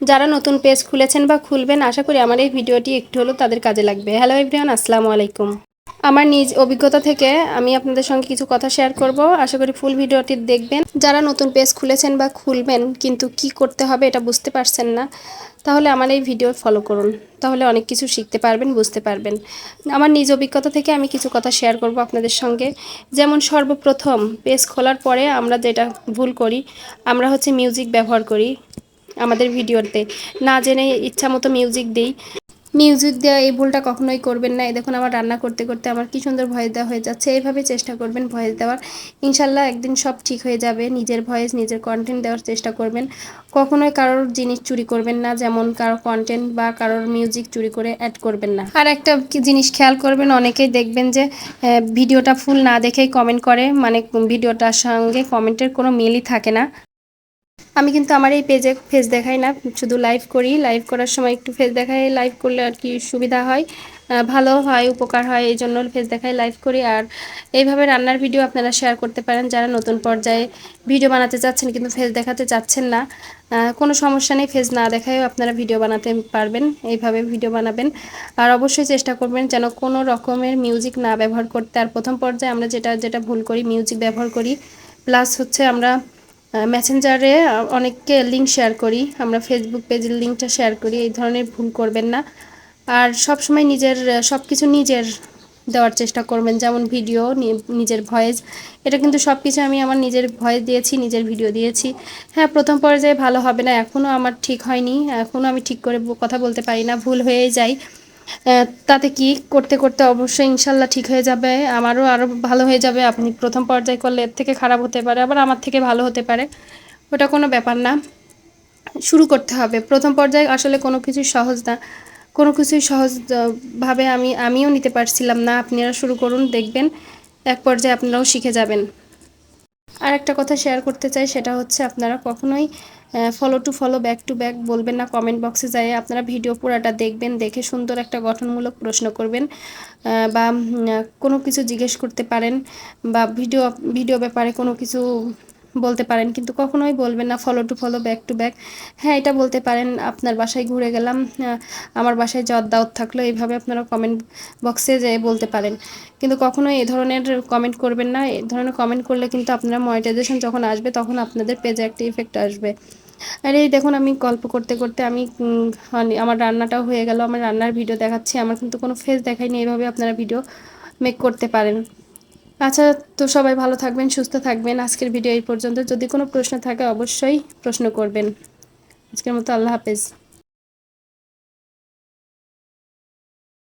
যারা নতুন পেজ খুলেছেন বা খুলবেন, আশা করি আমার এই ভিডিওটি একটু হলেও তাদের কাজে লাগবে। হ্যালো এভরিওয়ান, আসসালামু আলাইকুম। আমার নিজ অভিজ্ঞতা থেকে আমি আপনাদের সঙ্গে কিছু কথা শেয়ার করব। আশা করি ফুল ভিডিওটি দেখবেন। যারা নতুন পেজ খুলেছেন বা খুলবেন কিন্তু কি করতে হবে এটা বুঝতে পারছেন না, তাহলে আমার এই ভিডিও ফলো করুন। তাহলে অনেক কিছু শিখতে পারবেন, বুঝতে পারবেন। আমার নিজ অভিজ্ঞতা থেকে আমি কিছু কথা শেয়ার করব আপনাদের সঙ্গে। যেমন সর্বপ্রথম পেজ খোলার পরে আমরা যেটা ভুল করি, আমরা হচ্ছে মিউজিক ব্যবহার করি আমাদের ভিডিওতে, না জেনে ইচ্ছা মতো মিউজিক দিই। মিউজিক দেওয়া এই ভুলটা কখনোই করবেন না। এই দেখুন আমার রান্না করতে করতে আমার কি সুন্দর ভয়েস দেওয়া হয়ে যাচ্ছে। এইভাবে চেষ্টা করবেন ভয়েস দেওয়ার, ইনশাল্লাহ একদিন সব ঠিক হয়ে যাবে। নিজের ভয়েস নিজের কন্টেন্ট দেওয়ার চেষ্টা করবেন। কখনোই কারোর জিনিস চুরি করবেন না, যেমন কারোর কন্টেন্ট বা কারোর মিউজিক চুরি করে অ্যাড করবেন না। আর একটা জিনিস খেয়াল করবেন, অনেকেই দেখবেন যে ভিডিওটা ফুল না দেখেই কমেন্ট করে, মানে ভিডিওটার সঙ্গে কমেন্টের কোনো মিলই থাকে না। আমি কিন্তু আমার এই পেজে ফেস দেখাই না, শুধু লাইভ করি। লাইভ করার সময় একটু ফেস দেখাই, লাইভ করলে আর কি সুবিধা হয়, ভালো হয়, উপকার হয়, এই জন্য ফেস দেখাই লাইভ করি। আর এইভাবে রান্নার ভিডিও আপনারা শেয়ার করতে পারেন যারা নতুন পর্যায়ে ভিডিও বানাতে চাচ্ছেন কিন্তু ফেস দেখাতে চাচ্ছেন না। কোনো সমস্যা নেই, ফেস না দেখায়ও আপনারা ভিডিও বানাতে পারবেন। এইভাবে ভিডিও বানাবেন। আর অবশ্যই চেষ্টা করবেন যেন কোনো রকমের মিউজিক না ব্যবহার করতে। আর প্রথম পর্যায়ে আমরা যেটা যেটা ভুল করি, মিউজিক ব্যবহার করি, প্লাস হচ্ছে আমরা মেসেঞ্জারে অনেককে লিঙ্ক শেয়ার করি, আমরা ফেসবুক পেজের লিঙ্কটা শেয়ার করি। এই ধরনের ভুল করবেন না। আর সব সময় নিজের সব কিছু নিজের দেওয়ার চেষ্টা করবেন, যেমন ভিডিও, নিজের ভয়েস। এটা কিন্তু সব কিছু আমি আমার নিজের ভয়েস দিয়েছি, নিজের ভিডিও দিয়েছি। হ্যাঁ, প্রথম পর্যায়ে ভালো হবে না, এখনও আমার ঠিক হয়নি, এখনও আমি ঠিক করে কথা বলতে পারি না, ভুল হয়েই যায়। তাতে কি, করতে করতে অবশ্যই ইনশাল্লাহ ঠিক হয়ে যাবে, আমারও আরও ভালো হয়ে যাবে। আপনি প্রথম পর্যায়ে করলে এর থেকে খারাপ হতে পারে, আবার আমার থেকে ভালো হতে পারে, ওটা কোনো ব্যাপার না। শুরু করতে হবে প্রথম পর্যায়ে, আসলে কোনো কিছুই সহজ না, কোনো কিছুই সহজ ভাবে আমিও নিতে পারছিলাম না। আপনারা শুরু করুন, দেখবেন এক পর্যায়ে আপনারাও শিখে যাবেন। আর একটা কথা শেয়ার করতে চাই, সেটা হচ্ছে আপনারা কখনোই follow to follow, back to back বলবেন না। কমেন্ট বক্সে যাই আপনারা ভিডিও পুরাটা দেখবেন, দেখে সুন্দর একটা গঠনমূলক প্রশ্ন করবেন, বা কোনো কিছু জিজ্ঞেস করতে পারেন, বা ভিডিও ভিডিও ব্যাপারে কোনো কিছু বলতে পারেন, কিন্তু কখনোই বলবেন না follow to follow, back to back. হ্যাঁ, এটা বলতে পারেন, আপনার বাসায় ঘুরে গেলাম, আমার বাসায় যাওয়ার দাওয়াত থাকলো, এইভাবে আপনারা কমেন্ট বক্সে যেয়ে বলতে পারেন। কিন্তু কখনোই এ ধরনের কমেন্ট করবেন না। এ ধরনের কমেন্ট করলে কিন্তু আপনারা মনিটাইজেশন যখন আসবে তখন আপনাদের পেজে একটা ইফেক্ট আসবে। আর এই দেখুন আমি গল্প করতে করতে আমি আমার রান্নাটাও হয়ে গেল, আমার রান্নার ভিডিও দেখাচ্ছি, আমার কিন্তু কোনো ফেস দেখায়নি। এইভাবে আপনারা ভিডিও মেক করতে পারেন। আচ্ছা, তো সবাই ভালো থাকবেন, সুস্থ থাকবেন। আজকের ভিডিও এই পর্যন্ত। যদি কোনো প্রশ্ন থাকে অবশ্যই প্রশ্ন করবেন। আজকের মতো আল্লাহ হাফেজ।